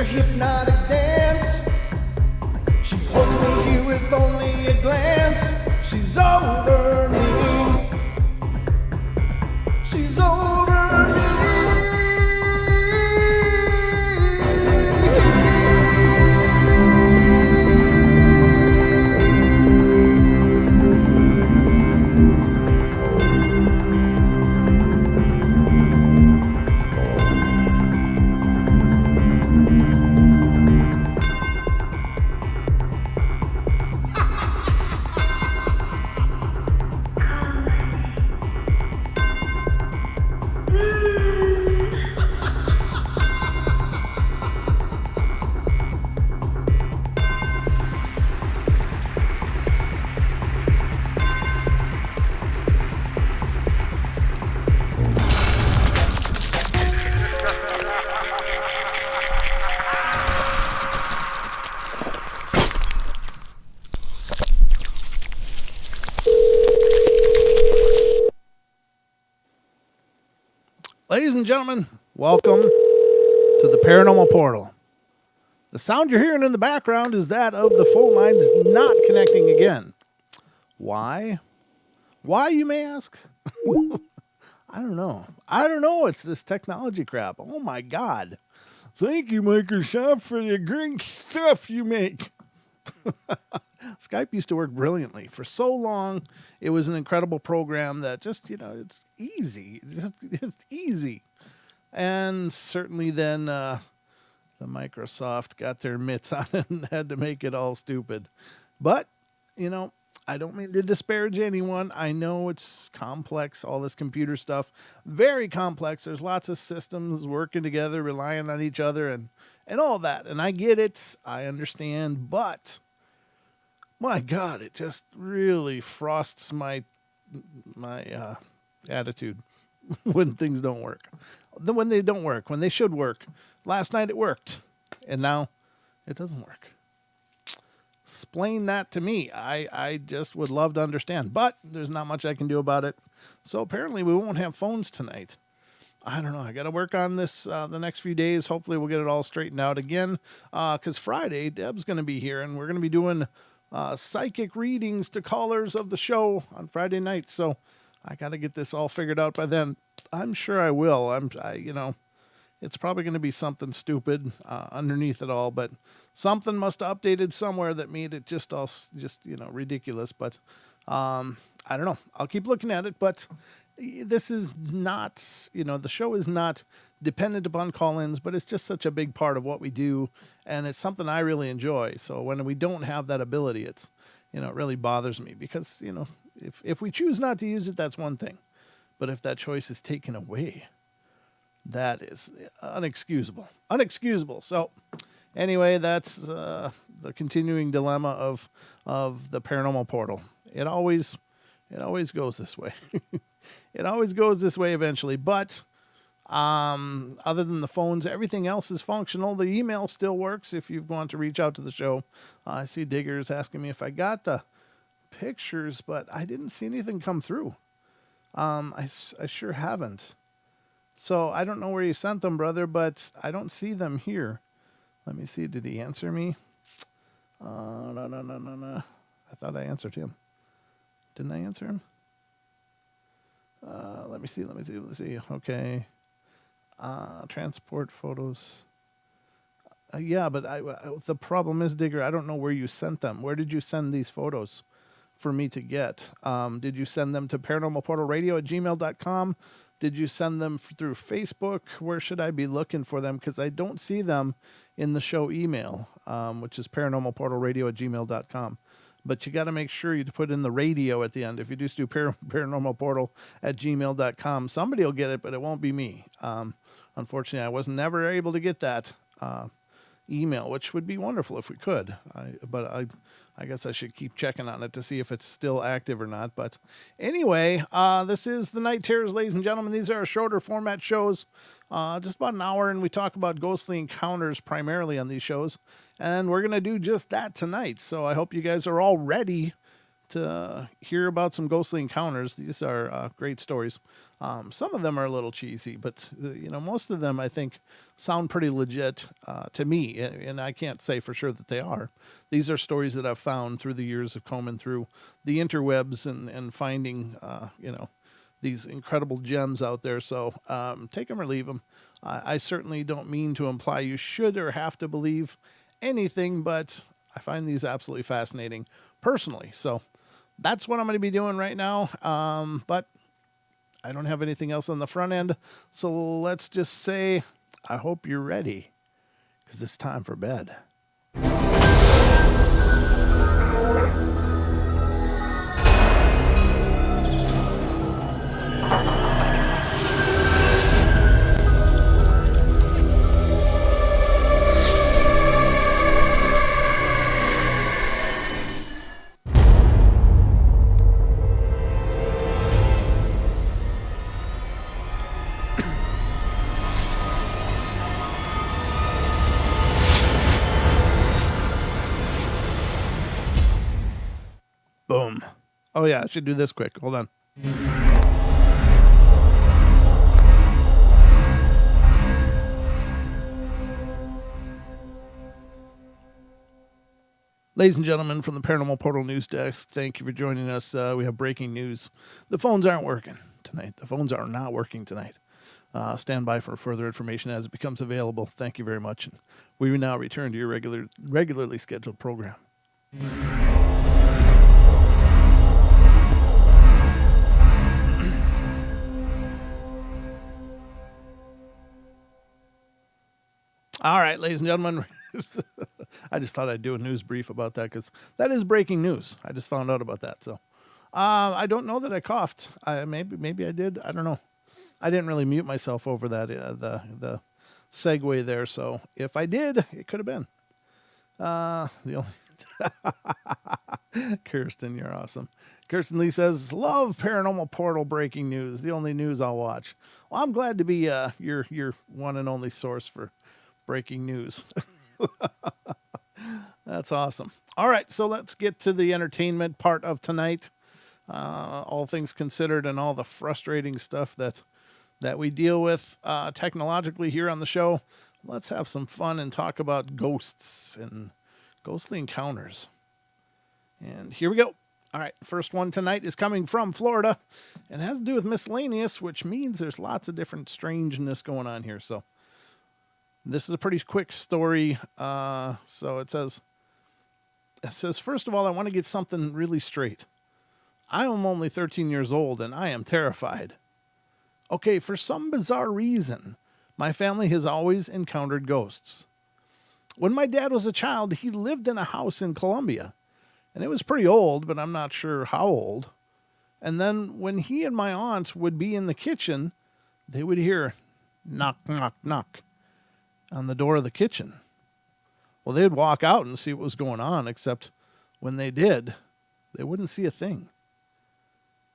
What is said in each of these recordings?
hypnotic dance. She holds me here with only a glance. She's over me. She's over me. Ladies and gentlemen, welcome to the Paranormal Portal. The sound you're hearing in the background is that of the phone lines not connecting again. Why? Why, you may ask? I don't know. It's this technology crap. Oh, my God. Thank you, Microsoft, for the great stuff you make. Skype used to work brilliantly. For so long, it was an incredible program that just, it's easy. It's easy. And certainly then the Microsoft got their mitts on it and had to make it all stupid. But, I don't mean to disparage anyone. I know it's complex, all this computer stuff. Very complex. There's lots of systems working together, relying on each other and all that. And I get it. I understand. But my God, it just really frosts my attitude when things don't work. When they don't work, when they should work. Last night it worked, and now it doesn't work. Explain that to me. I just would love to understand, but there's not much I can do about it. So apparently we won't have phones tonight. I don't know. I got to work on this the next few days. Hopefully we'll get it all straightened out again, because Friday, Deb's going to be here, and we're going to be doing psychic readings to callers of the show on Friday night. So I got to get this all figured out by then. I'm sure I will. It's probably going to be something stupid underneath it all, but something must have updated somewhere that made it just ridiculous. But I don't know. I'll keep looking at it, but this is not, the show is not dependent upon call-ins, but it's just such a big part of what we do, and it's something I really enjoy. So when we don't have that ability, it's, it really bothers me because, if we choose not to use it, that's one thing. But if that choice is taken away, that is unexcusable. So anyway, that's the continuing dilemma of the Paranormal Portal. It always goes this way. It always goes this way eventually. But other than the phones, everything else is functional. The email still works if you want to reach out to the show. I see Digger's asking me if I got the pictures, but I didn't see anything come through. I sure haven't. So I don't know where you sent them, brother, but I don't see them here. Let me see. Did he answer me? No. I thought I answered him. Didn't I answer him? Let me see. Okay. Transport photos. Yeah, but the problem is, Digger, I don't know where you sent them. Where did you send these photos for me to get? Did you send them to paranormalportalradio@gmail.com? Did you send them through Facebook? Where should I be looking for them? Because I don't see them in the show email, which is paranormalportalradio@gmail.com. But you got to make sure you put in the radio at the end. If you just do paranormalportal@gmail.com, somebody will get it, but it won't be me. Unfortunately, I was never able to get that email, which would be wonderful if we could. But I guess I should keep checking on it to see if it's still active or not. But anyway, this is the Night Terrors, ladies and gentlemen. These are shorter format shows, just about an hour, and we talk about ghostly encounters primarily on these shows. And we're going to do just that tonight. So I hope you guys are all ready to hear about some ghostly encounters. These are great stories. Some of them are a little cheesy, but most of them I think sound pretty legit to me, and I can't say for sure that they are. These are stories that I've found through the years of combing through the interwebs and finding these incredible gems out there. So take them or leave them. I certainly don't mean to imply you should or have to believe anything, but I find these absolutely fascinating personally. So that's what I'm going to be doing right now. But I don't have anything else on the front end. So let's just say I hope you're ready, because it's time for bed. Boom. Oh, yeah, I should do this quick. Hold on. Ladies and gentlemen from the Paranormal Portal News Desk, thank you for joining us. We have breaking news. The phones aren't working tonight. The phones are not working tonight. Stand by for further information as it becomes available. Thank you very much. And we will now return to your regularly scheduled program. All right, ladies and gentlemen, I just thought I'd do a news brief about that because that is breaking news. I just found out about that. So I don't know that I coughed. Maybe I did. I don't know. I didn't really mute myself over that the segue there. So if I did, it could have been. The only Kirsten, you're awesome. Kirsten Lee says, love Paranormal Portal breaking news. The only news I'll watch. Well, I'm glad to be your one and only source for breaking news. That's awesome. All right, so let's get to the entertainment part of tonight. All things considered and all the frustrating stuff that we deal with technologically here on the show. Let's have some fun and talk about ghosts and ghostly encounters. And here we go. All right, first one tonight is coming from Florida and has to do with miscellaneous, which means there's lots of different strangeness going on here. So this is a pretty quick story. So it says, first of all, I want to get something really straight. I am only 13 years old and I am terrified. Okay, for some bizarre reason, my family has always encountered ghosts. When my dad was a child, he lived in a house in Colombia. And it was pretty old, but I'm not sure how old. And then when he and my aunts would be in the kitchen, they would hear knock, knock, knock on the door of the kitchen. Well, they'd walk out and see what was going on, except when they did, they wouldn't see a thing.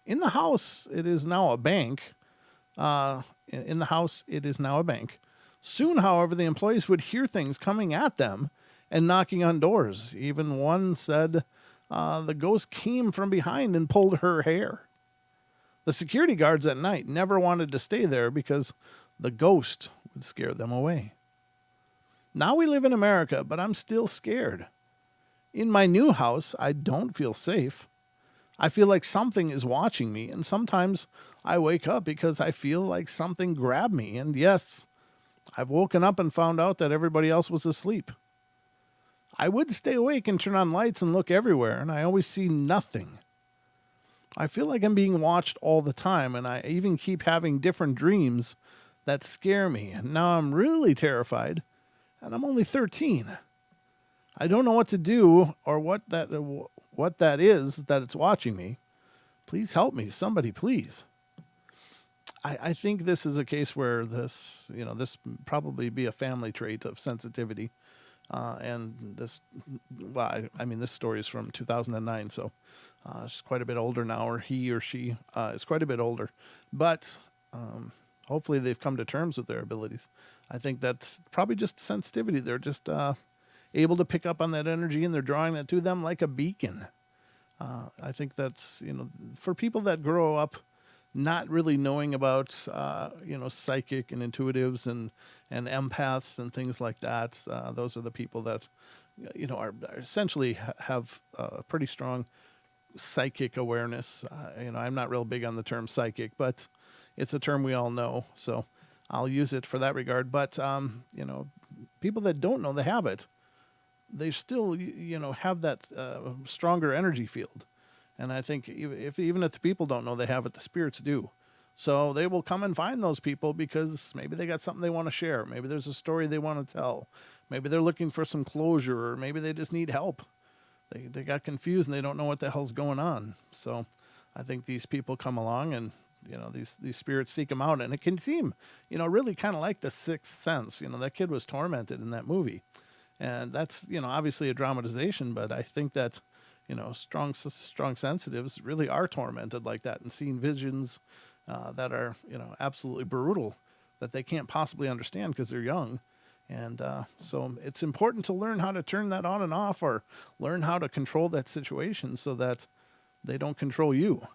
In the house, it is now a bank. Soon, however, the employees would hear things coming at them and knocking on doors. Even one said the ghost came from behind and pulled her hair. The security guards at night never wanted to stay there because the ghost would scare them away. Now we live in America, but I'm still scared. In my new house, I don't feel safe. I feel like something is watching me, and sometimes I wake up because I feel like something grabbed me. And yes, I've woken up and found out that everybody else was asleep. I would stay awake and turn on lights and look everywhere, and I always see nothing. I feel like I'm being watched all the time, and I even keep having different dreams that scare me. And now I'm really terrified, and I'm only 13. I don't know what to do or what that is that it's watching me. Please help me, somebody, please. I think this is a case where this probably be a family trait of sensitivity. And this story is from 2009, so she's quite a bit older now, or he or she is quite a bit older. But hopefully they've come to terms with their abilities. I think that's probably just sensitivity. They're just able to pick up on that energy, and they're drawing it to them like a beacon. I think that's, for people that grow up not really knowing about, psychic and intuitives and empaths and things like that. Those are the people that, are essentially have a pretty strong psychic awareness. I'm not real big on the term psychic, but it's a term we all know. So I'll use it for that regard. But, people that don't know they have it, they still, have that stronger energy field. And I think even if the people don't know they have it, the spirits do. So they will come and find those people because maybe they got something they want to share. Maybe there's a story they want to tell. Maybe they're looking for some closure, or maybe they just need help. They got confused and they don't know what the hell's going on. So I think these people come along and, these spirits seek them out. And it can seem, really kind of like The Sixth Sense. That kid was tormented in that movie. And that's, obviously a dramatization, but I think that, strong sensitives really are tormented like that and seeing visions that are, absolutely brutal that they can't possibly understand because they're young. And so it's important to learn how to turn that on and off, or learn how to control that situation so that they don't control you.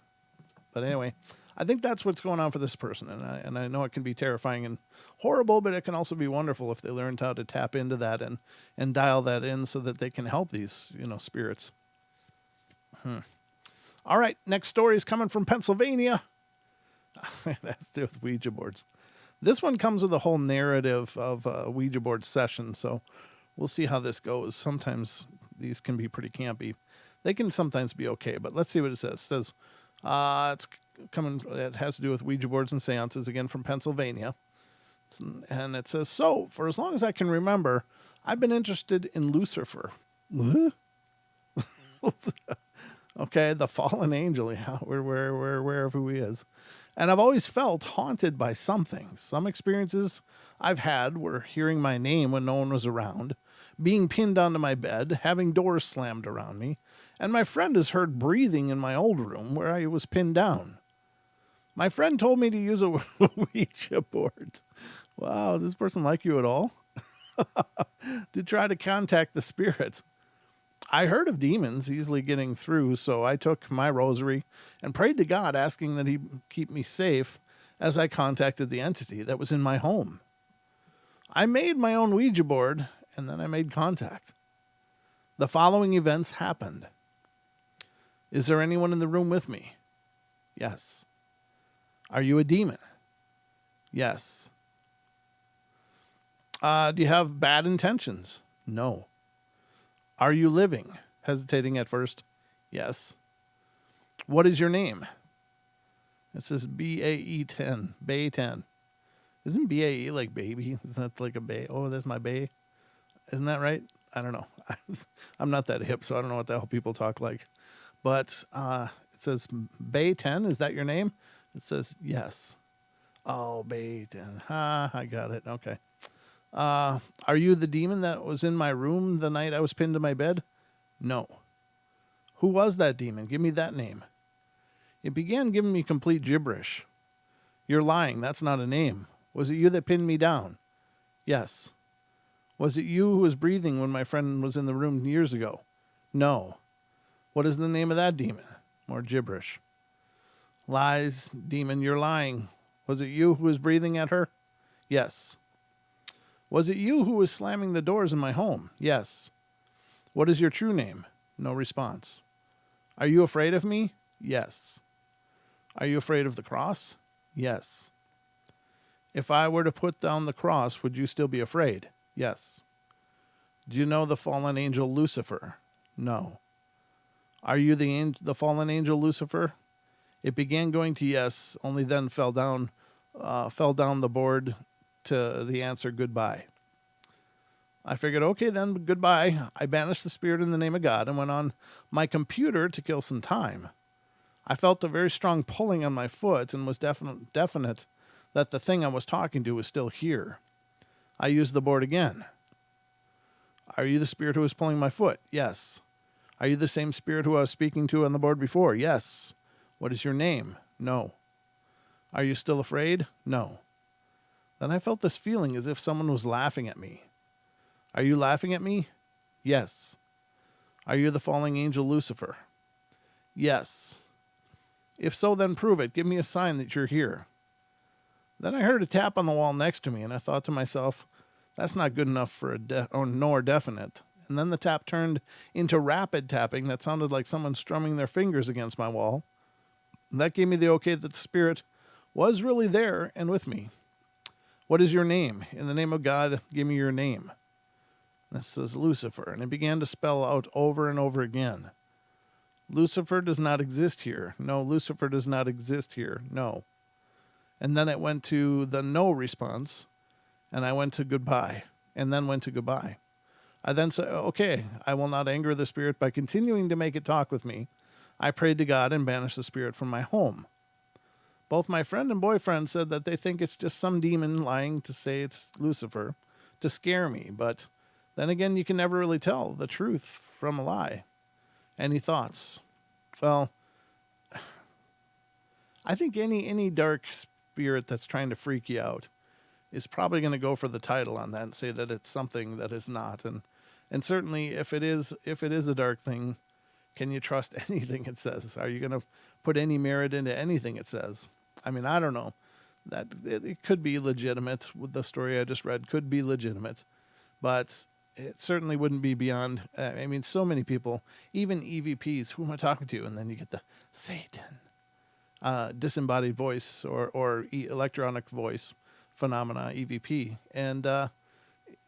But anyway, I think that's what's going on for this person. And I know it can be terrifying and horrible, but it can also be wonderful if they learned how to tap into that and dial that in so that they can help these, spirits. All right, next story is coming from Pennsylvania. It has to do with Ouija boards. This one comes with a whole narrative of a Ouija board session, so we'll see how this goes. Sometimes these can be pretty campy. They can sometimes be okay, but let's see what it says. It says it has to do with Ouija boards and seances, again from Pennsylvania. And it says, so, for as long as I can remember, I've been interested in Lucifer. What? Okay, the fallen angel, yeah, we're aware of who he is. And I've always felt haunted by something. Some experiences I've had were hearing my name when no one was around, being pinned onto my bed, having doors slammed around me, and my friend has heard breathing in my old room where I was pinned down. My friend told me to use a Ouija board. Wow, does this person like you at all? To try to contact the spirit. I heard of demons easily getting through, so I took my rosary and prayed to God, asking that he keep me safe as I contacted the entity that was in my home. I made my own Ouija board, and then I made contact. The following events happened. Is there anyone in the room with me? Yes. Are you a demon? Yes. Do you have bad intentions? No. Are you living? Hesitating at first. Yes. What is your name? It says BAE 10. Bay 10. Isn't BAE like baby? Isn't that like a bay? Oh, that's my bay. Isn't that right? I don't know. I'm not that hip, so I don't know what the hell people talk like. But it says Bay 10. Is that your name? It says yes. Oh, Bay 10. I got it. Okay. Are you the demon that was in my room the night I was pinned to my bed? No. Who was that demon? Give me that name. It began giving me complete gibberish. You're lying. That's not a name. Was it you that pinned me down? Yes. Was it you who was breathing when my friend was in the room years ago? No. What is the name of that demon? More gibberish. Lies, demon, you're lying. Was it you who was breathing at her? Yes. Was it you who was slamming the doors in my home? Yes. What is your true name? No response. Are you afraid of me? Yes. Are you afraid of the cross? Yes. If I were to put down the cross, would you still be afraid? Yes. Do you know the fallen angel Lucifer? No. Are you the fallen angel Lucifer? It began going to yes, only then fell down the board to the answer goodbye. I figured, okay, then goodbye. I banished the spirit in the name of God and went on my computer to kill some time. I felt a very strong pulling on my foot and was definite that the thing I was talking to was still here. I used the board again. Are you the spirit who was pulling my foot? Yes. Are you the same spirit who I was speaking to on the board before? Yes. What is your name? No. Are you still afraid? No. Then I felt this feeling as if someone was laughing at me. Are you laughing at me? Yes. Are you the falling angel Lucifer? Yes. If so, then prove it. Give me a sign that you're here. Then I heard a tap on the wall next to me, and I thought to myself, that's not good enough for nor definite. And then the tap turned into rapid tapping that sounded like someone strumming their fingers against my wall. And that gave me the okay that the spirit was really there and with me. What is your name? In the name of God, give me your name. And it says Lucifer, and it began to spell out over and over again. Lucifer does not exist here. No, Lucifer does not exist here. No. And then it went to the no response, and I went to goodbye, and then went to goodbye. I then said, okay, I will not anger the spirit by continuing to make it talk with me. I prayed to God and banished the spirit from my home. Both my friend and boyfriend said that they think it's just some demon lying to say it's Lucifer to scare me. But then again, you can never really tell the truth from a lie. Any thoughts? Well, I think any dark spirit that's trying to freak you out is probably going to go for the title on that and say that it's something that is not. And certainly if it is a dark thing, can you trust anything it says? Are you going to put any merit into anything it says? I mean, I don't know. That it could be legitimate. With the story I just read could be legitimate, but it certainly wouldn't be beyond. I mean, so many people, even EVPs, who am I talking to? And then you get the Satan, disembodied voice or electronic voice phenomena, EVP. And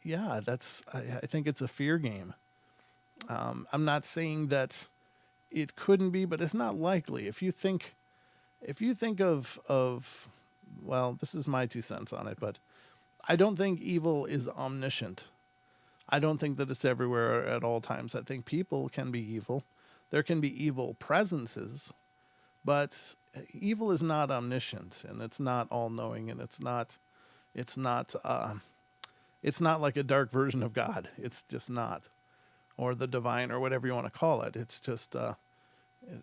yeah, I think it's a fear game. I'm not saying that it couldn't be, but it's not likely. If you think of, well, this is my 2 cents on it, but I don't think evil is omniscient. I don't think that it's everywhere at all times. I think people can be evil. There can be evil presences, but evil is not omniscient, and it's not all-knowing, and it's not like a dark version of God. It's just not, or the divine, or whatever you want to call it. It's just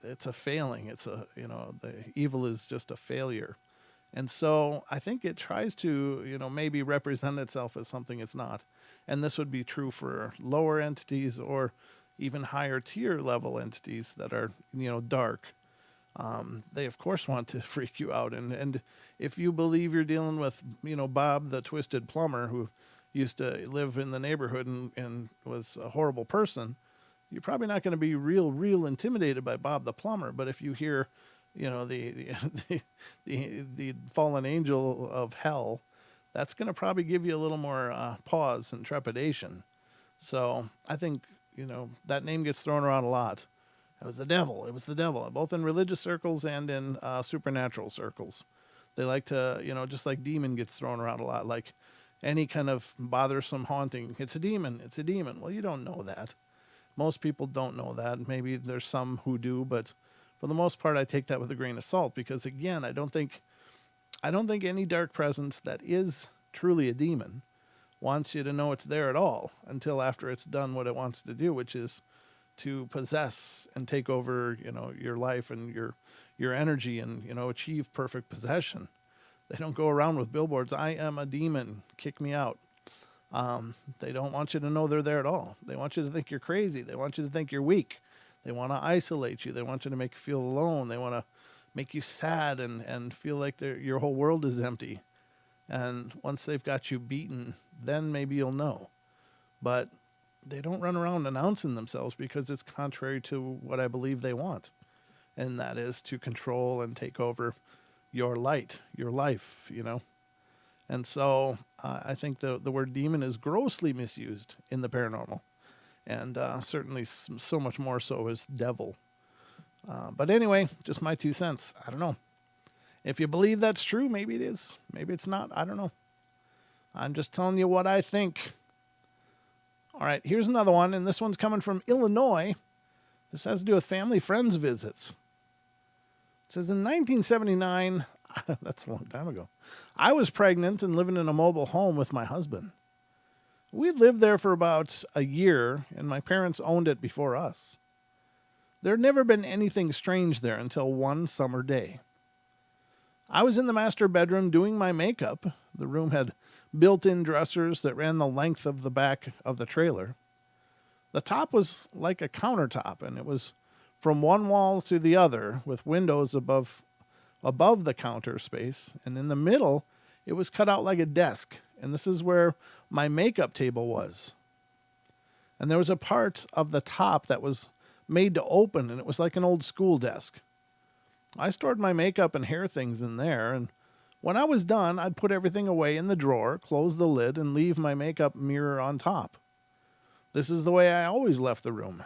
it's a failing. The evil is just a failure. And so I think it tries to, maybe represent itself as something it's not. And this would be true for lower entities or even higher tier level entities that are, dark. They of course want to freak you out. And if you believe you're dealing with, Bob, the twisted plumber who used to live in the neighborhood and was a horrible person, you're probably not going to be real intimidated by Bob the plumber. But if you hear, the fallen angel of hell, that's going to probably give you a little more pause and trepidation. So I think, that name gets thrown around a lot. It was the devil. It was the devil, both in religious circles and in supernatural circles. They like to, just like demon gets thrown around a lot, like any kind of bothersome haunting. It's a demon. It's a demon. Well, you don't know that. Most people don't know that. Maybe there's some who do, but for the most part, I take that with a grain of salt because, again, I don't think any dark presence that is truly a demon wants you to know it's there at all until after it's done what it wants to do, which is to possess and take over, your life and your energy and, achieve perfect possession. They don't go around with billboards, I am a demon, kick me out. They don't want you to know they're there at all. They want you to think you're crazy. They want you to think you're weak. They want to isolate you. They want you to make you feel alone. They want to make you sad and feel like your whole world is empty. And once they've got you beaten, then maybe you'll know. But they don't run around announcing themselves because it's contrary to what I believe they want. And that is to control and take over your light, your life, And so I think the word demon is grossly misused in the paranormal. And certainly so much more so as devil. But anyway, just my 2 cents. I don't know. If you believe that's true, maybe it is. Maybe it's not. I don't know. I'm just telling you what I think. All right, here's another one, and this one's coming from Illinois. This has to do with family friends visits. It says in 1979, that's a long time ago, I was pregnant and living in a mobile home with my husband. We lived there for about a year, and my parents owned it before us. There had never been anything strange there until one summer day. I was in the master bedroom doing my makeup. The room had built-in dressers that ran the length of the back of the trailer. The top was like a countertop, and it was from one wall to the other with windows above the counter space, and in the middle it was cut out like a desk, and this is where my makeup table was. And there was a part of the top that was made to open, and it was like an old school desk. I stored my makeup and hair things in there, and when I was done, I'd put everything away in the drawer, close the lid, and leave my makeup mirror on top. This is the way I always left the room.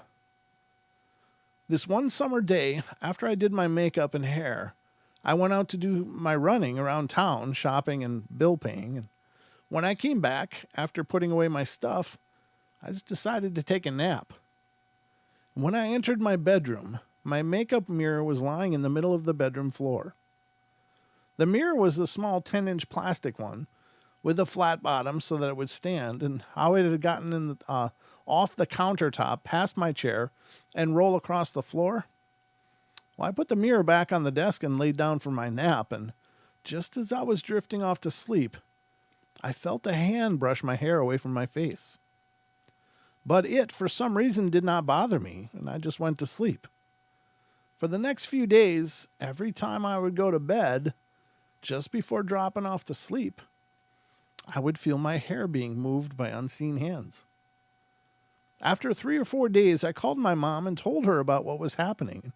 This one summer day, after I did my makeup and hair, I went out to do my running around town, shopping and bill paying. And when I came back, after putting away my stuff, I just decided to take a nap. When I entered my bedroom, my makeup mirror was lying in the middle of the bedroom floor. The mirror was a small 10-inch plastic one with a flat bottom so that it would stand, and how it had gotten off the countertop, past my chair, and roll across the floor. Well, I put the mirror back on the desk and laid down for my nap, and just as I was drifting off to sleep, I felt a hand brush my hair away from my face. But it, for some reason, did not bother me, and I just went to sleep. For the next few days, every time I would go to bed, just before dropping off to sleep, I would feel my hair being moved by unseen hands. After 3 or 4 days, I called my mom and told her about what was happening.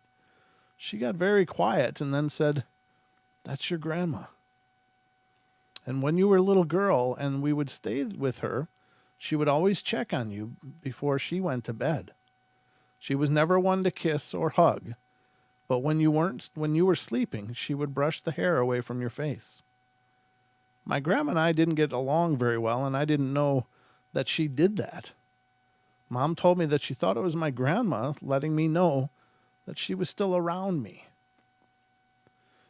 She got very quiet and then said, "That's your grandma. And when you were a little girl and we would stay with her, she would always check on you before she went to bed. She was never one to kiss or hug, but when you were sleeping, she would brush the hair away from your face." My grandma and I didn't get along very well, and I didn't know that she did that. Mom told me that she thought it was my grandma letting me know that she was still around me,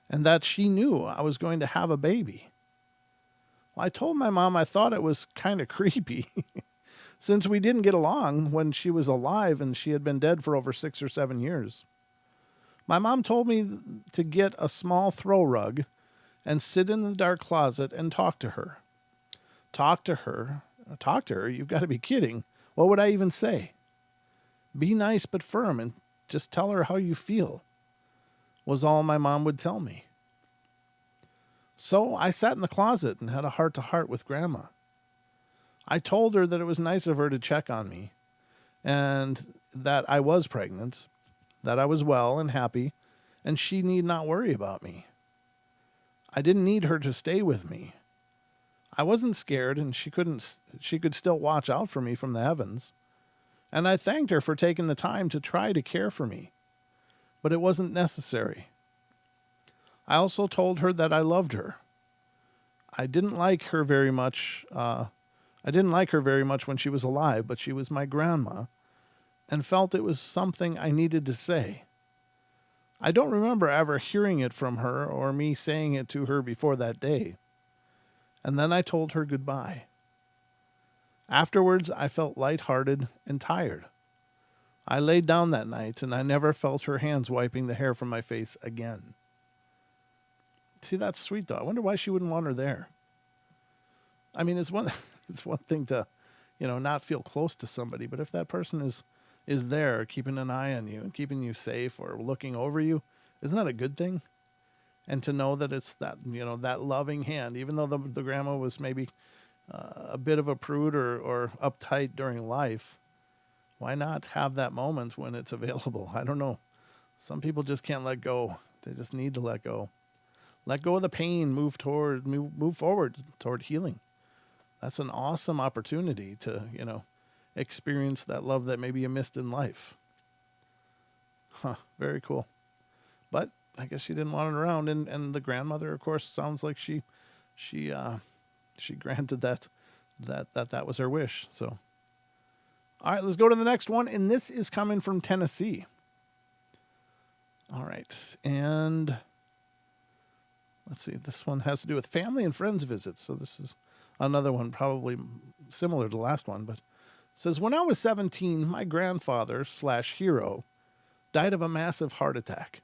and that she knew I was going to have a baby. Well, I told my mom I thought it was kind of creepy, since we didn't get along when she was alive and she had been dead for over 6 or 7 years. My mom told me to get a small throw rug and sit in the dark closet and talk to her. Talk to her? You've got to be kidding. What would I even say? Be nice but firm and just tell her how you feel, was all my mom would tell me. So I sat in the closet and had a heart-to-heart with Grandma. I told her that it was nice of her to check on me, and that I was pregnant, that I was well and happy, and she need not worry about me. I didn't need her to stay with me. I wasn't scared, and she could still watch out for me from the heavens. And I thanked her for taking the time to try to care for me, but it wasn't necessary. I also told her that I loved her. I didn't like her very much when she was alive, but she was my grandma, and felt it was something I needed to say. I don't remember ever hearing it from her or me saying it to her before that day. And then I told her goodbye. Afterwards, I felt lighthearted and tired. I laid down that night, and I never felt her hands wiping the hair from my face again. See, that's sweet, though. I wonder why she wouldn't want her there. I mean, it's one thing to, not feel close to somebody, but if that person is there keeping an eye on you and keeping you safe or looking over you, isn't that a good thing? And to know that it's that, that loving hand, even though the grandma was maybe a bit of a prude or uptight during life, why not have that moment when it's available? I don't know. Some people just can't let go. They just need to let go. Let go of the pain, move forward toward healing. That's an awesome opportunity to, experience that love that maybe you missed in life. Very cool. But I guess she didn't want it around, and the grandmother, of course, sounds like she granted that was her wish. So, all right, let's go to the next one, and this is coming from Tennessee. All right, and let's see. This one has to do with family and friends visits. So this is another one probably similar to the last one, but it says, when I was 17, my grandfather/hero died of a massive heart attack.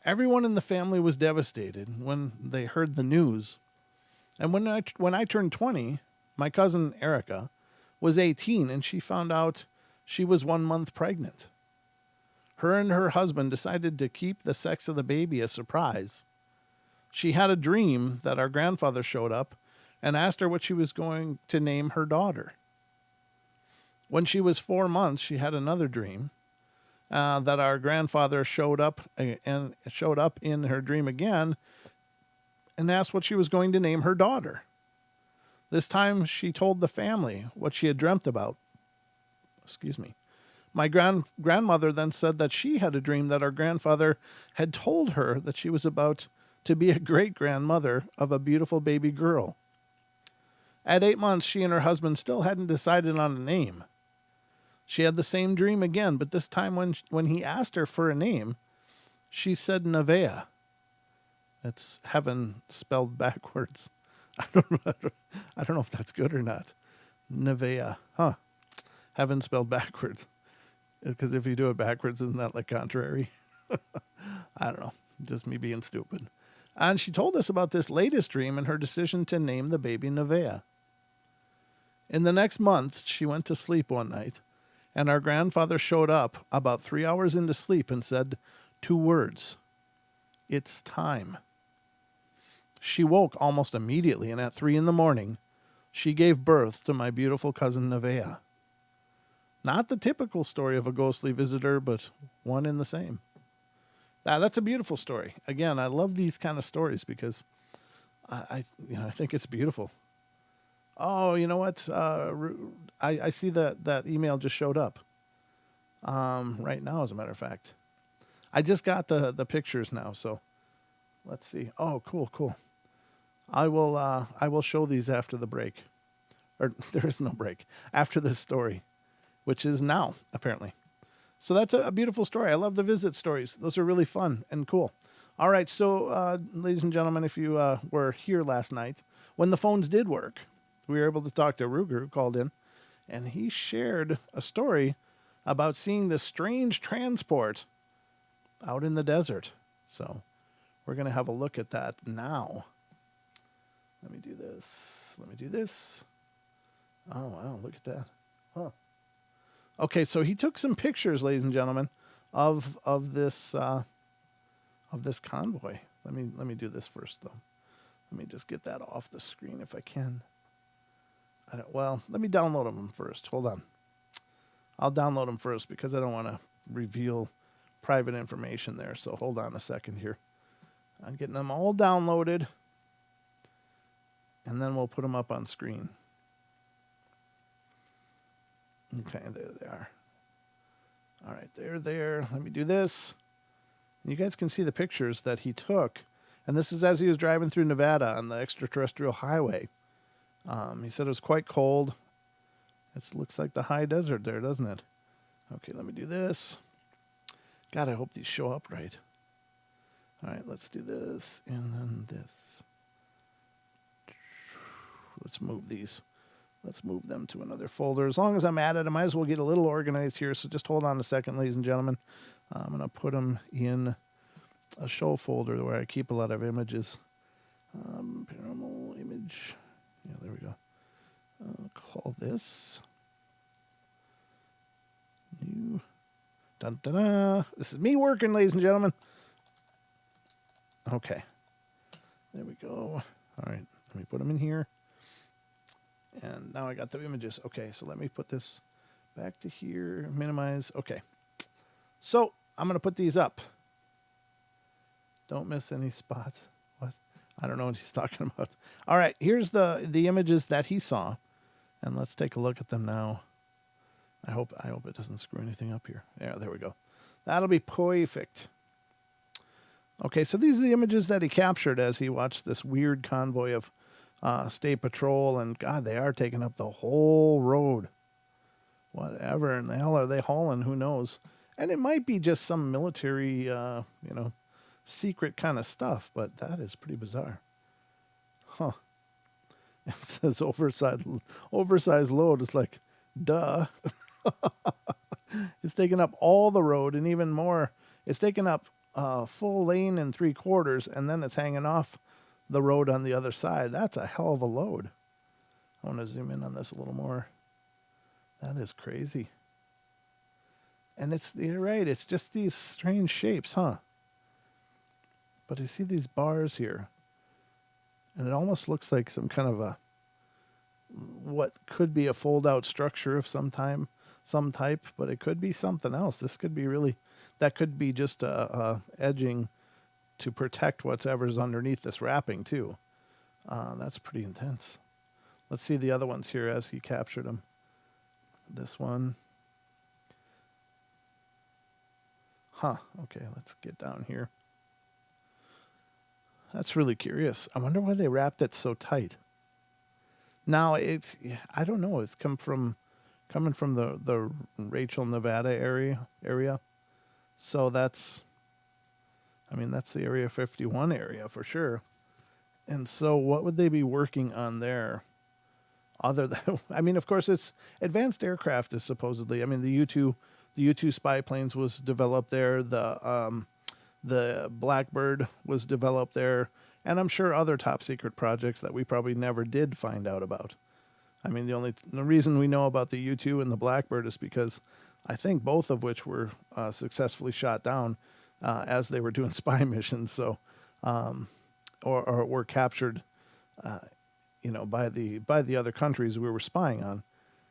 Everyone in the family was devastated when they heard the news. And when I turned 20, my cousin Erica was 18, and she found out she was 1 month pregnant. Her and her husband decided to keep the sex of the baby a surprise. She had a dream that our grandfather showed up and asked her what she was going to name her daughter. When she was 4 months, she had another dream that our grandfather showed up in her dream again and asked what she was going to name her daughter. This time she told the family what she had dreamt about. Excuse me. My grandmother then said that she had a dream that our grandfather had told her that she was about to be a great-grandmother of a beautiful baby girl. At 8 months, she and her husband still hadn't decided on a name. She had the same dream again, but this time when he asked her for a name, she said Nevaeh. That's heaven spelled backwards. I don't know if that's good or not. Nevaeh. Huh. Heaven spelled backwards. Because if you do it backwards, isn't that like contrary? I don't know. Just me being stupid. And she told us about this latest dream and her decision to name the baby Nevaeh. In the next month, she went to sleep one night, and our grandfather showed up about 3 hours into sleep and said 2 words. It's time. She woke almost immediately, and at 3 a.m, she gave birth to my beautiful cousin Nevaeh. Not the typical story of a ghostly visitor, but one in the same. That's a beautiful story. Again, I love these kind of stories because I think it's beautiful. Oh, you know what? I see that email just showed up right now, as a matter of fact. I just got the pictures now, so let's see. Oh, cool. I will show these after the break. Or there is no break. After this story, which is now, apparently. So that's a beautiful story. I love the visit stories. Those are really fun and cool. All right, so ladies and gentlemen, if you were here last night, when the phones did work, we were able to talk to Ruger, who called in, and he shared a story about seeing this strange transport out in the desert. So we're going to have a look at that now. Let me do this. Oh, wow, look at that. Huh. Okay, so he took some pictures, ladies and gentlemen, of this convoy. Let me do this first, though. Let me just get that off the screen if I can. Let me download them first. Hold on. I'll download them first because I don't want to reveal private information there. So hold on a second here. I'm getting them all downloaded, and then we'll put them up on screen. Okay, there they are. All right, they're there. Let me do this. You guys can see the pictures that he took. And this is as he was driving through Nevada on the extraterrestrial highway. He said it was quite cold. It looks like the high desert there, doesn't it? Okay, let me do this. God, I hope these show up right. All right, let's do this and then this. Let's move these. Let's move them to another folder. As long as I'm at it, I might as well get a little organized here. So just hold on a second, ladies and gentlemen. I'm going to put them in a show folder where I keep a lot of images. Paranormal image. Yeah, there we go. Call this new. Dun, dun, dun. This is me working, ladies and gentlemen. Okay. There we go. All right. Let me put them in here. And now I got the images. Okay, so let me put this back to here. Minimize. Okay. So I'm going to put these up. Don't miss any spots. What? I don't know what he's talking about. All right, here's the images that he saw. And let's take a look at them now. I hope it doesn't screw anything up here. Yeah, there we go. That'll be perfect. Okay, so these are the images that he captured as he watched this weird convoy of state patrol, and God, they are taking up the whole road. Whatever in the hell are they hauling? Who knows? And it might be just some military, secret kind of stuff, but that is pretty bizarre. Huh. It says oversized load. It's like, duh. It's taking up all the road and even more. It's taking up full lane and 3/4, and then it's hanging off the road on the other side. That's a hell of a load. I want to zoom in on this a little more. That is crazy. And you're right, it's just these strange shapes, huh? But you see these bars here, and it almost looks like some kind of what could be a fold-out structure of some type, but it could be something else. This could be that could be just a edging to protect whatever's underneath this wrapping too. That's pretty intense. Let's see the other ones here as he captured them. This one. Huh. Okay, let's get down here. That's really curious. I wonder why they wrapped it so tight. Now I don't know. It's coming from the Rachel, Nevada area. So that's the Area 51 area for sure. And so what would they be working on there? Other than, of course, it's advanced aircraft is supposedly. The U-2 spy planes was developed there. The Blackbird was developed there, and I'm sure other top secret projects that we probably never did find out about. The reason we know about the U-2 and the Blackbird is because I think both of which were successfully shot down as they were doing spy missions. So, or were captured, by the other countries we were spying on,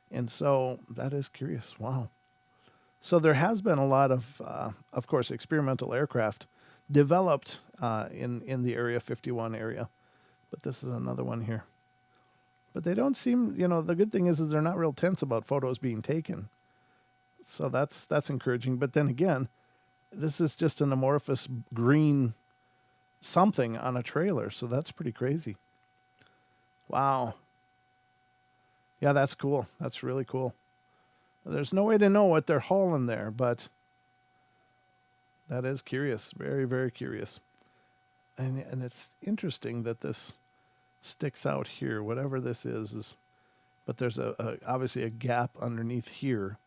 and so that is curious. Wow. So there has been a lot of course, experimental aircraft developed in the Area 51 area, but this is another one here. But they don't seem, the good thing is they're not real tense about photos being taken. So that's encouraging. But then again, this is just an amorphous green something on a trailer, so that's pretty crazy. Wow. Yeah, that's cool. That's really cool. There's no way to know what they're hauling there, but that is curious. Very, very curious. And it's interesting that this sticks out here, whatever this is, but there's obviously a gap underneath here.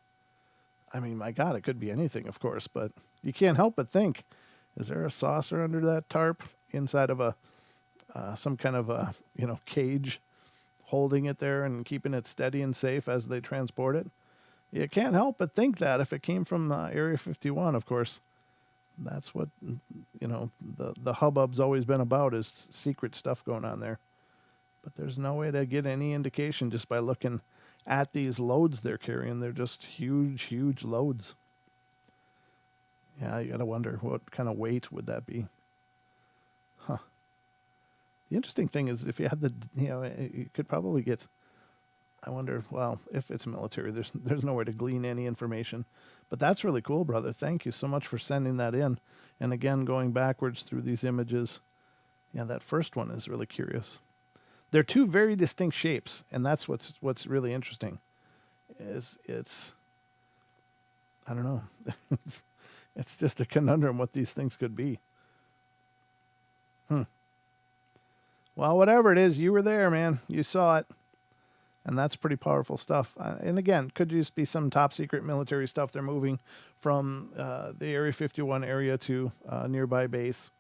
My God, it could be anything, of course, but you can't help but think, is there a saucer under that tarp inside of some kind of a, cage holding it there and keeping it steady and safe as they transport it? You can't help but think that if it came from Area 51, of course, that's what, the hubbub's always been about, is secret stuff going on there. But there's no way to get any indication just by looking at these loads they're carrying. They're just huge, huge loads. Yeah, you got to wonder what kind of weight would that be. Huh. The interesting thing is if you had you could probably get, I wonder, well, if it's military, there's nowhere to glean any information. But that's really cool, brother. Thank you so much for sending that in. And again, going backwards through these images, yeah, that first one is really curious. They're two very distinct shapes, and that's what's really interesting. It's I don't know. It's just a conundrum what these things could be. Well, whatever it is, you were there, man. You saw it. And that's pretty powerful stuff. And again, could just be some top secret military stuff. They're moving from the Area 51 area to a nearby base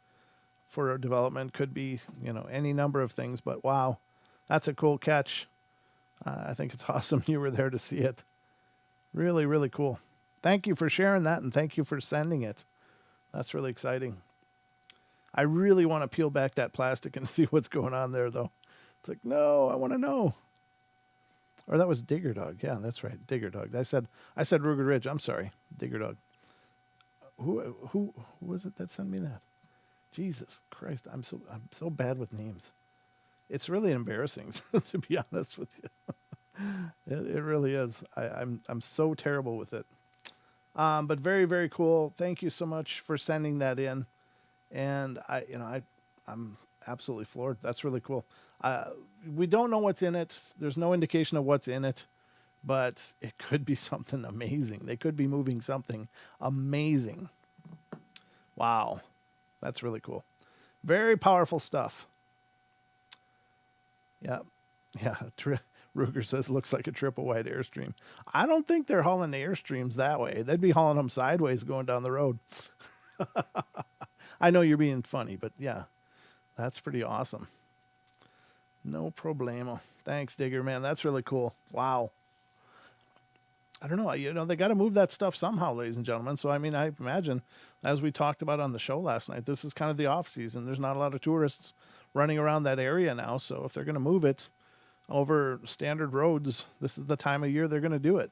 for development. Could be, any number of things. But wow, that's a cool catch. I think it's awesome you were there to see it. Really, really cool. Thank you for sharing that, and thank you for sending it. That's really exciting. I really want to peel back that plastic and see what's going on there, though. It's like, no, I want to know. Or that was Digger Dog. Yeah, that's right, Digger Dog. I said Ruger Ridge. I'm sorry, Digger Dog. Who was it that sent me that? Jesus Christ, I'm so bad with names. It's really embarrassing, to be honest with you. It really is. I'm so terrible with it. But very, very cool. Thank you so much for sending that in. And I'm absolutely floored. That's really cool. We don't know what's in it. There's no indication of what's in it, but it could be something amazing. They could be moving something amazing. Wow. That's really cool. Very powerful stuff. Yeah. Yeah. Ruger says, looks like a triple wide Airstream. I don't think they're hauling the Airstreams that way. They'd be hauling them sideways going down the road. I know you're being funny, but yeah, that's pretty awesome. No problemo. Thanks, Digger, man. That's really cool. Wow. I don't know. They got to move that stuff somehow, ladies and gentlemen. So, I mean, I imagine, as we talked about on the show last night, this is kind of the off season. There's not a lot of tourists running around that area now. So, if they're going to move it over standard roads, this is the time of year they're going to do it.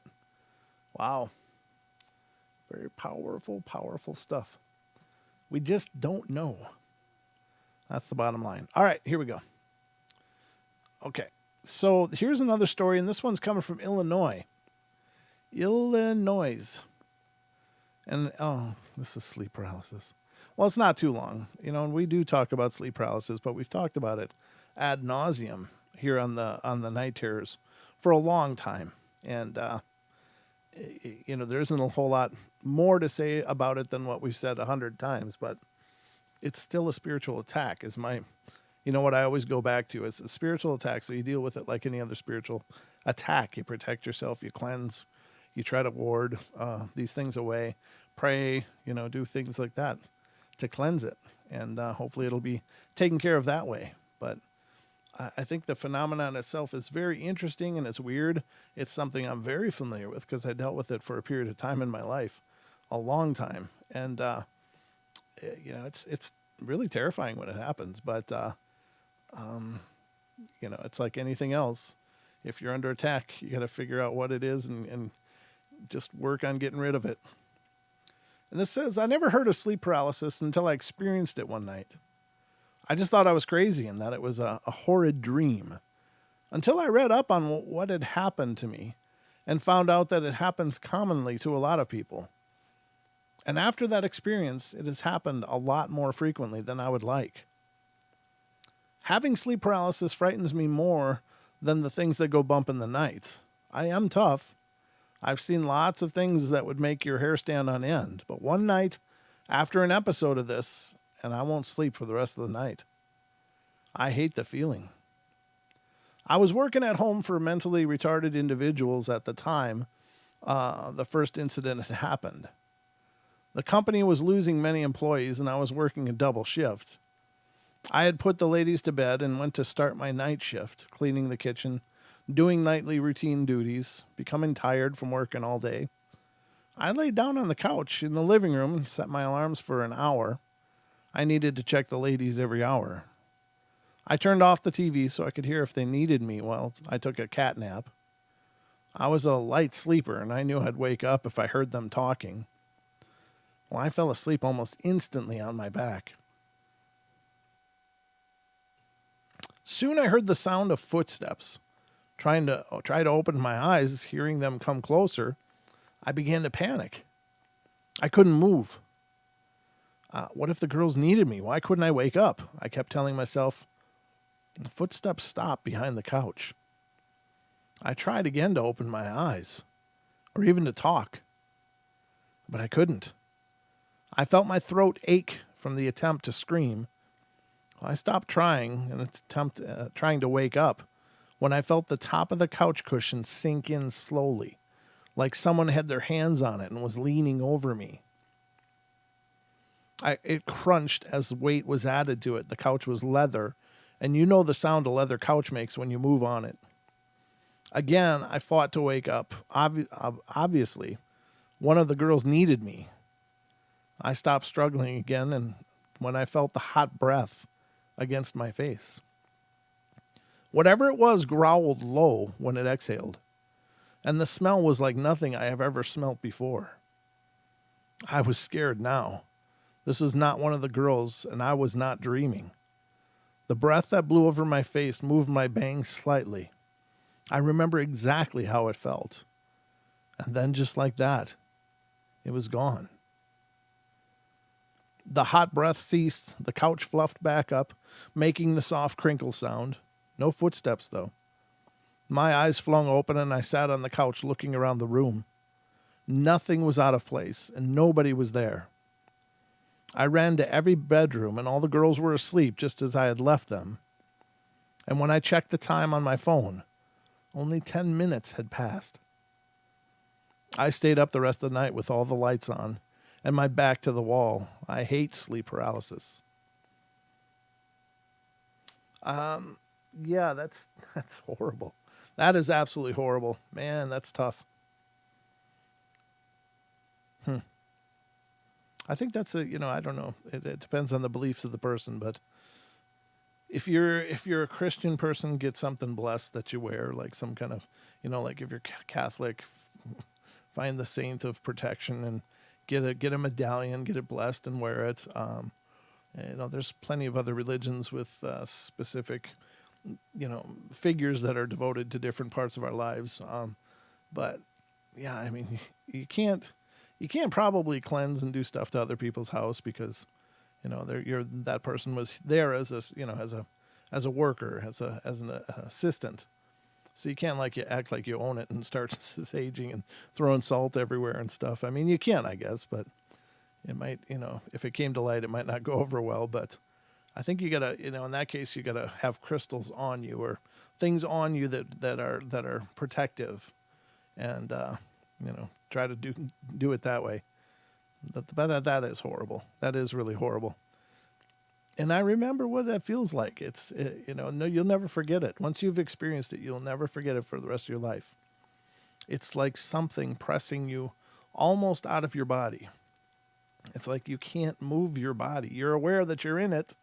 Wow. Very powerful, powerful stuff. We just don't know. That's the bottom line. All right, here we go. Okay, so here's another story, and this one's coming from Illinois. Illinois. And, this is sleep paralysis. Well, it's not too long. And we do talk about sleep paralysis, but we've talked about it ad nauseum here on the Night Terrors for a long time. And, there isn't a whole lot more to say about it than what we've said 100 times, but it's still a spiritual attack is what I always go back to. It's a spiritual attack. So you deal with it like any other spiritual attack. You protect yourself, you cleanse, you try to ward these things away, pray, do things like that to cleanse it. And hopefully it'll be taken care of that way. But I think the phenomenon itself is very interesting and it's weird. It's something I'm very familiar with because I dealt with it for a period of time in my life, a long time. And, it's really terrifying when it happens. But, it's like anything else. If you're under attack, you got to figure out what it is and just work on getting rid of it. And this says, I never heard of sleep paralysis until I experienced it one night. I just thought I was crazy and that it was a horrid dream until I read up on what had happened to me and found out that it happens commonly to a lot of people. And after that experience, it has happened a lot more frequently than I would like. Having sleep paralysis frightens me more than the things that go bump in the night. I am tough. I've seen lots of things that would make your hair stand on end. But one night, after an episode of this, and I won't sleep for the rest of the night. I hate the feeling. I was working at home for mentally retarded individuals at the time the first incident had happened. The company was losing many employees, and I was working a double shift. I had put the ladies to bed and went to start my night shift, cleaning the kitchen, doing nightly routine duties, becoming tired from working all day. I laid down on the couch in the living room and set my alarms for an hour. I needed to check the ladies every hour. I turned off the TV so I could hear if they needed me while I took a cat nap. I was a light sleeper, and I knew I'd wake up if I heard them talking. Well, I fell asleep almost instantly on my back. Soon I heard the sound of footsteps. Trying to open my eyes, hearing them come closer, I began to panic. I couldn't move. What if the girls needed me? Why couldn't I wake up? I kept telling myself. The footsteps stopped behind the couch. I tried again to open my eyes, or even to talk, but I couldn't. I felt my throat ache from the attempt to scream. I stopped trying to wake up when I felt the top of the couch cushion sink in slowly, like someone had their hands on it and was leaning over me. It crunched as weight was added to it. The couch was leather, and you know the sound a leather couch makes when you move on it. Again, I fought to wake up. Obviously, one of the girls needed me. I stopped struggling again, and when I felt the hot breath against my face. Whatever it was growled low when it exhaled, and the smell was like nothing I have ever smelt before. I was scared now. This was not one of the girls, and I was not dreaming. The breath that blew over my face moved my bangs slightly. I remember exactly how it felt. And then just like that, it was gone. The hot breath ceased. The couch fluffed back up, making the soft crinkle sound. No footsteps, though. My eyes flung open, and I sat on the couch looking around the room. Nothing was out of place, and nobody was there. I ran to every bedroom, and all the girls were asleep just as I had left them. And when I checked the time on my phone, only 10 minutes had passed. I stayed up the rest of the night with all the lights on and my back to the wall. I hate sleep paralysis. Yeah, that's horrible. That is absolutely horrible. Man, that's tough. I think that's I don't know. It depends on the beliefs of the person, but if you're a Christian person, get something blessed that you wear, like some kind of, like if you're Catholic, find the saint of protection and get a medallion, get it blessed and wear it. There's plenty of other religions with specific, figures that are devoted to different parts of our lives. But yeah, I mean, you can't probably cleanse and do stuff to other people's house because, that person was there as as a worker, as an assistant. So you can't you act like you own it and start saging and throwing salt everywhere and stuff. I mean, you can, I guess, but it might, if it came to light, it might not go over well. But I think you gotta, in that case, you gotta have crystals on you or things on you that are protective, and try to do it that way. But that is horrible. That is really horrible. And I remember what that feels like. No, you'll never forget it. Once you've experienced it, you'll never forget it for the rest of your life. It's like something pressing you almost out of your body. It's like you can't move your body. You're aware that you're in it.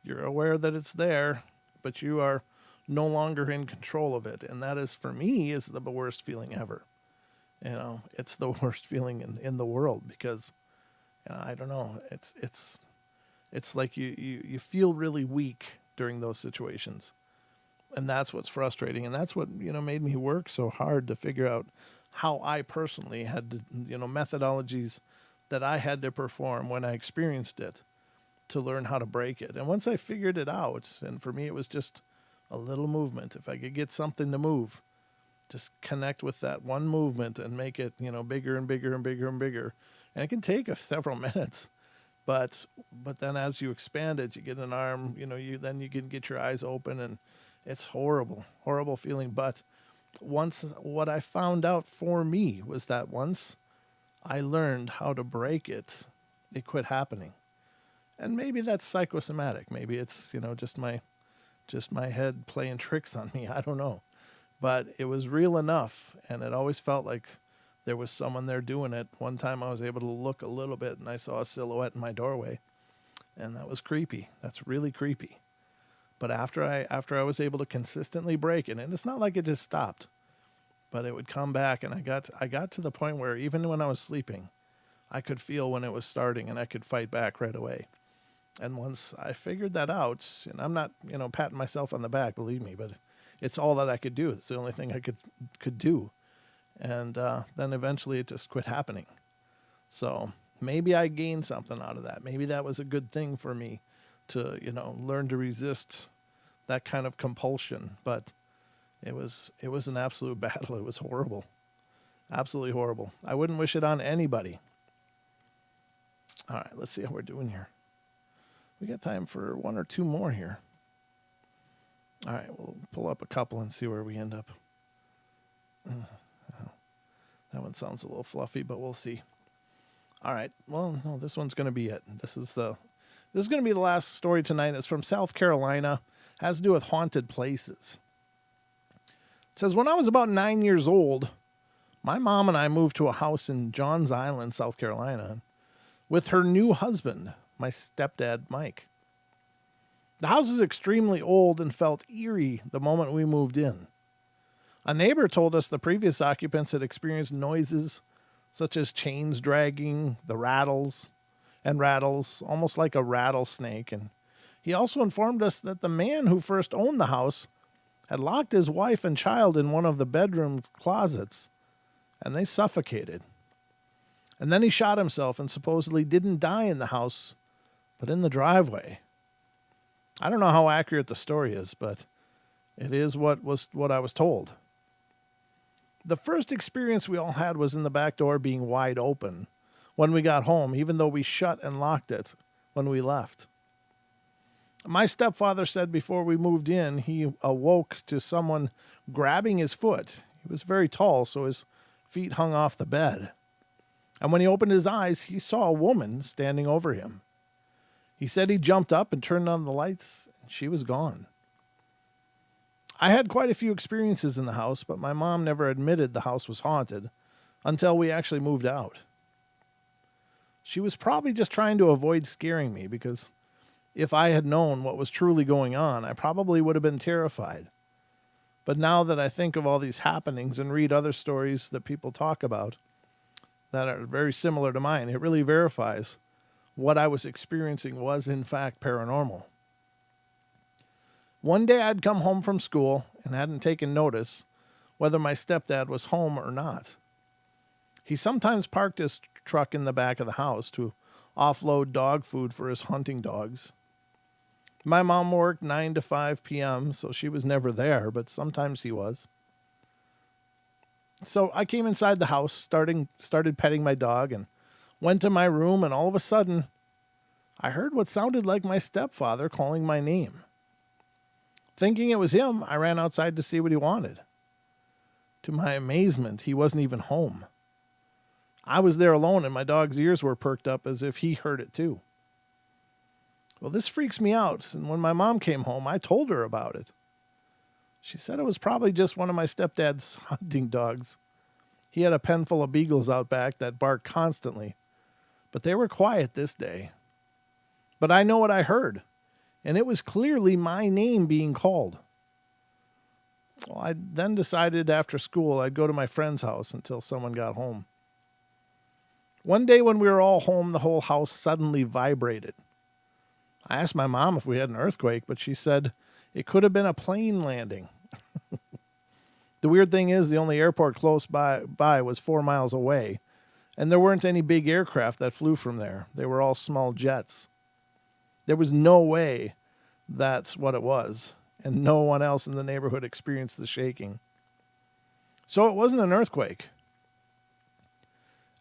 You're aware that it's there, but you are no longer in control of it. And that is, for me, is the worst feeling ever. It's the worst feeling in the world because, I don't know, it's like you feel really weak during those situations. And that's what's frustrating. And that's what, made me work so hard to figure out how I personally had to, methodologies that I had to perform when I experienced it to learn how to break it. And once I figured it out, and for me, it was just a little movement. If I could get something to move, just connect with that one movement and make it, bigger and bigger and bigger and bigger. And it can take several minutes. But then as you expand it, you get an arm, then you can get your eyes open, and it's horrible, horrible feeling. But what I found out for me was that once I learned how to break it, it quit happening. And maybe that's psychosomatic. Maybe it's, just my head playing tricks on me. I don't know. But it was real enough, and it always felt like there was someone there doing it. One time I was able to look a little bit, and I saw a silhouette in my doorway, and that was creepy. That's really creepy. But after I was able to consistently break it, and it's not like it just stopped, but it would come back, and I got to the point where even when I was sleeping, I could feel when it was starting, and I could fight back right away. And once I figured that out, and I'm not, patting myself on the back, believe me, but it's all that I could do. It's the only thing I could do. And then eventually it just quit happening. So maybe I gained something out of that. Maybe that was a good thing for me to, learn to resist that kind of compulsion. But it was an absolute battle. It was horrible. Absolutely horrible. I wouldn't wish it on anybody. All right, let's see how we're doing here. We got time for one or two more here. All right, we'll pull up a couple and see where we end up. That one sounds a little fluffy, but we'll see. All right. Well, no, this one's going to be it. This is going to be the last story tonight. It's from South Carolina. It has to do with haunted places. It says, when I was about 9 years old, my mom and I moved to a house in Johns Island, South Carolina, with her new husband, my stepdad, Mike. The house is extremely old and felt eerie the moment we moved in. A neighbor told us the previous occupants had experienced noises such as chains dragging, the rattles, almost like a rattlesnake. And he also informed us that the man who first owned the house had locked his wife and child in one of the bedroom closets, and they suffocated. And then he shot himself and supposedly didn't die in the house, but in the driveway. I don't know how accurate the story is, but it is what I was told. The first experience we all had was in the back door being wide open when we got home, even though we shut and locked it when we left. My stepfather said before we moved in, he awoke to someone grabbing his foot. He was very tall, so his feet hung off the bed. And when he opened his eyes, he saw a woman standing over him. He said he jumped up and turned on the lights, and she was gone. I had quite a few experiences in the house, but my mom never admitted the house was haunted until we actually moved out. She was probably just trying to avoid scaring me, because if I had known what was truly going on, I probably would have been terrified. But now that I think of all these happenings and read other stories that people talk about that are very similar to mine, it really verifies what I was experiencing was in fact paranormal. One day I'd come home from school and hadn't taken notice whether my stepdad was home or not. He sometimes parked his truck in the back of the house to offload dog food for his hunting dogs. My mom worked 9 to 5 p.m., so she was never there, but sometimes he was. So I came inside the house, started petting my dog, and went to my room, and all of a sudden, I heard what sounded like my stepfather calling my name. Thinking it was him, I ran outside to see what he wanted. To my amazement, he wasn't even home. I was there alone, and my dog's ears were perked up as if he heard it too. Well, this freaks me out, and when my mom came home, I told her about it. She said it was probably just one of my stepdad's hunting dogs. He had a pen full of beagles out back that barked constantly, but they were quiet this day. But I know what I heard, and it was clearly my name being called. Well, I then decided after school I'd go to my friend's house until someone got home. One day when we were all home, the whole house suddenly vibrated. I asked my mom if we had an earthquake, but she said it could have been a plane landing. The weird thing is the only airport close by was 4 miles away, and there weren't any big aircraft that flew from there. They were all small jets. There was no way that's what it was, and no one else in the neighborhood experienced the shaking. So it wasn't an earthquake.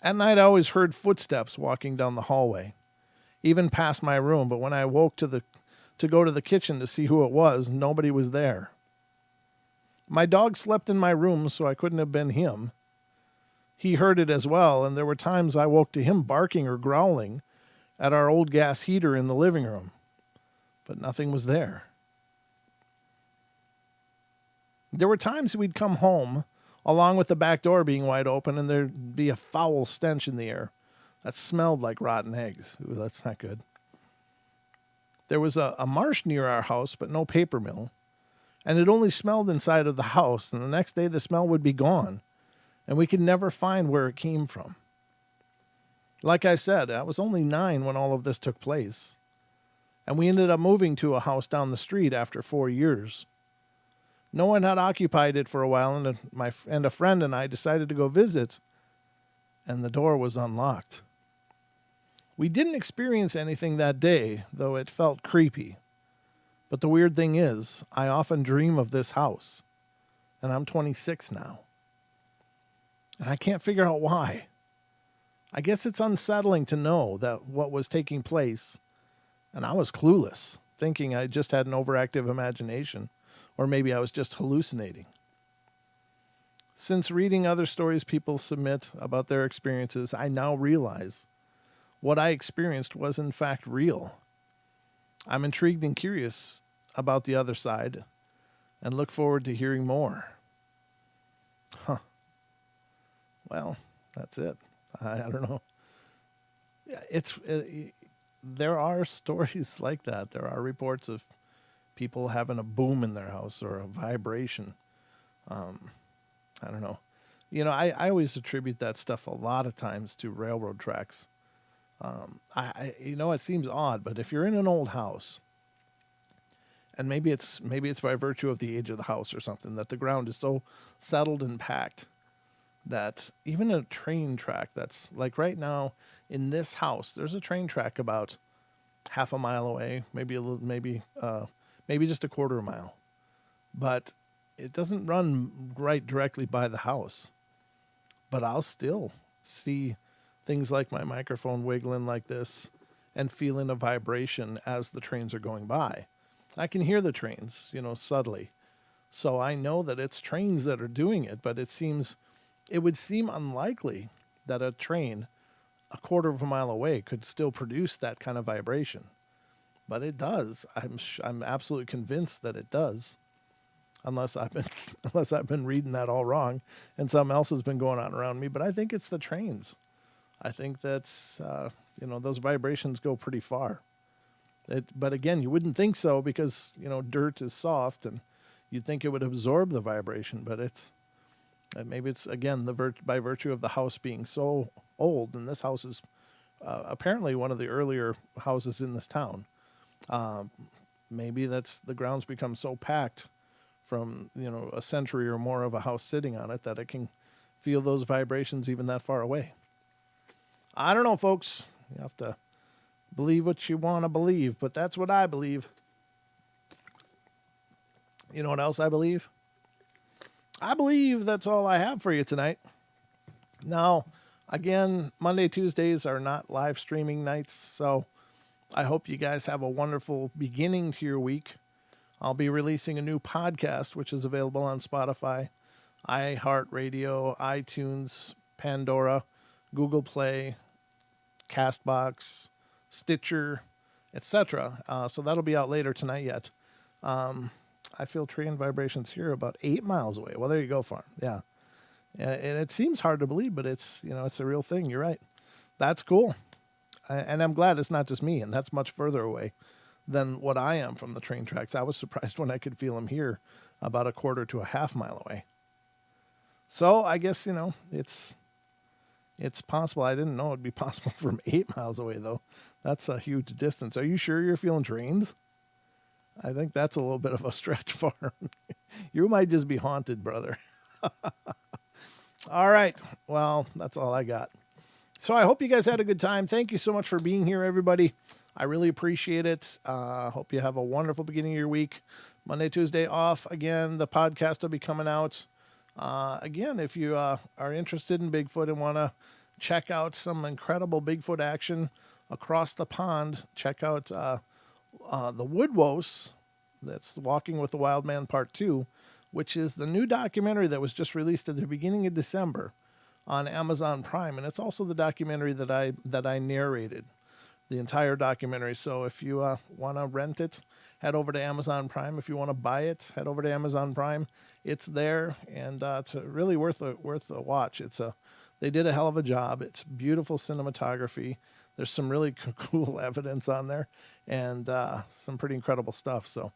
At night, I always heard footsteps walking down the hallway, even past my room, but when I woke to go to the kitchen to see who it was, nobody was there. My dog slept in my room, so I couldn't have been him. He heard it as well, and there were times I woke to him barking or growling at our old gas heater in the living room, but nothing was there. There were times we'd come home, along with the back door being wide open, and there'd be a foul stench in the air that smelled like rotten eggs. Ooh, that's not good. There was a marsh near our house, but no paper mill, and it only smelled inside of the house, and the next day the smell would be gone, and we could never find where it came from. Like I said, I was only 9 when all of this took place, and we ended up moving to a house down the street after 4 years. No one had occupied it for a while, and a friend and I decided to go visit, and the door was unlocked. We didn't experience anything that day, though it felt creepy. But the weird thing is, I often dream of this house, and I'm 26 now. And I can't figure out why. I guess it's unsettling to know that what was taking place, and I was clueless, thinking I just had an overactive imagination, or maybe I was just hallucinating. Since reading other stories people submit about their experiences, I now realize what I experienced was in fact real. I'm intrigued and curious about the other side and look forward to hearing more. Well, that's it. I don't know. There are stories like that. There are reports of people having a boom in their house or a vibration. I don't know. I always attribute that stuff a lot of times to railroad tracks. It seems odd, but if you're in an old house, and maybe it's by virtue of the age of the house or something, that the ground is so settled and packed that even a train track that's like right now in this house, there's a train track about half a mile away, maybe just a quarter of a mile, but it doesn't run right directly by the house. But I'll still see things like my microphone wiggling like this and feeling a vibration as the trains are going by. I can hear the trains, subtly. So I know that it's trains that are doing it, but it would seem unlikely that a train a quarter of a mile away could still produce that kind of vibration. But it does. I'm absolutely convinced that it does. Unless I've been reading that all wrong and something else has been going on around me. But I think it's the trains. I think that's those vibrations go pretty far. But again, you wouldn't think so because, dirt is soft and you'd think it would absorb the vibration, but maybe it's, again, by virtue of the house being so old, and this house is apparently one of the earlier houses in this town. Maybe that's the ground's become so packed from, a century or more of a house sitting on it that it can feel those vibrations even that far away. I don't know, folks. You have to believe what you want to believe, but that's what I believe. You know what else I believe? I believe that's all I have for you tonight. Now, again, Monday, Tuesdays are not live streaming nights, so I hope you guys have a wonderful beginning to your week. I'll be releasing a new podcast, which is available on Spotify, iHeartRadio, iTunes, Pandora, Google Play, Castbox, Stitcher, etc. So that'll be out later tonight yet. I feel train vibrations here about 8 miles away. Well, there you go, Farm. Yeah. And it seems hard to believe, but it's a real thing. You're right. That's cool. And I'm glad it's not just me, and that's much further away than what I am from the train tracks. I was surprised when I could feel them here about a quarter to a half mile away. So I guess, it's possible. I didn't know it'd be possible from 8 miles away, though. That's a huge distance. Are you sure you're feeling trains? I think that's a little bit of a stretch, Farm. You might just be haunted, brother. All right. Well, that's all I got. So I hope you guys had a good time. Thank you so much for being here, everybody. I really appreciate it. Hope you have a wonderful beginning of your week. Monday, Tuesday off. Again, the podcast will be coming out. Again, if you are interested in Bigfoot and want to check out some incredible Bigfoot action across the pond, check out the Woodwose. That's Walking with the Wild Man Part 2, which is the new documentary that was just released at the beginning of December on Amazon Prime. And it's also the documentary that I narrated, the entire documentary. So if you want to rent it, head over to Amazon Prime. If you want to buy it, head over to Amazon Prime. It's there, and it's really worth a watch. They did a hell of a job. It's beautiful cinematography. There's some really cool evidence on there, and some pretty incredible stuff. So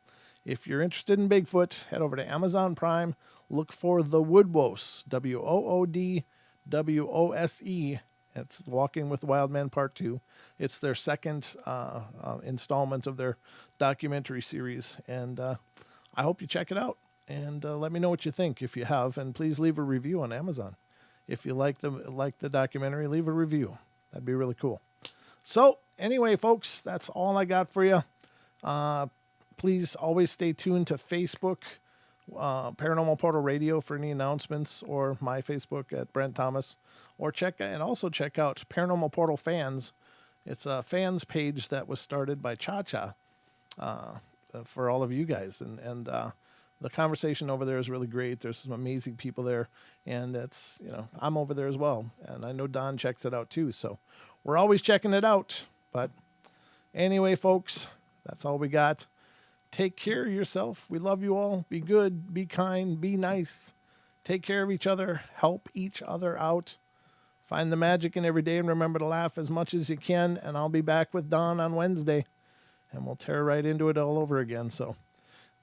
if you're interested in Bigfoot, head over to Amazon Prime. Look for The Woodwose, WOODWOSE. It's Walking with the Wild Man Part 2. It's their second installment of their documentary series, and I hope you check it out. And let me know what you think if you have, and please leave a review on Amazon. If you like the documentary, leave a review. That'd be really cool. So anyway, folks, that's all I got for you. Please always stay tuned to Facebook, Paranormal Portal Radio for any announcements, or my Facebook at Brent Thomas, or also check out Paranormal Portal Fans. It's a fans page that was started by Cha-Cha for all of you guys, and the conversation over there is really great. There's some amazing people there, and it's, I'm over there as well, and I know Don checks it out too, so we're always checking it out. But anyway, folks, that's all we got. Take care of yourself. We love you all. Be good, be kind, be nice. Take care of each other. Help each other out. Find the magic in every day, and remember to laugh as much as you can. And I'll be back with Don on Wednesday, and we'll tear right into it all over again. So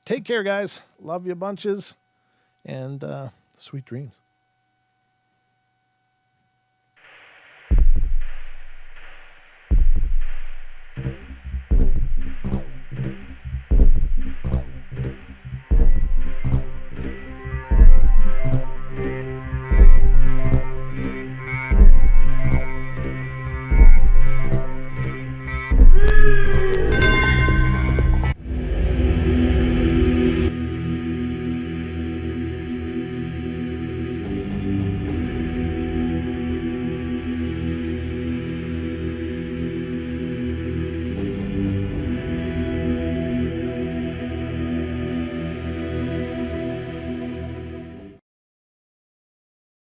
take care, guys. Love you bunches, and sweet dreams.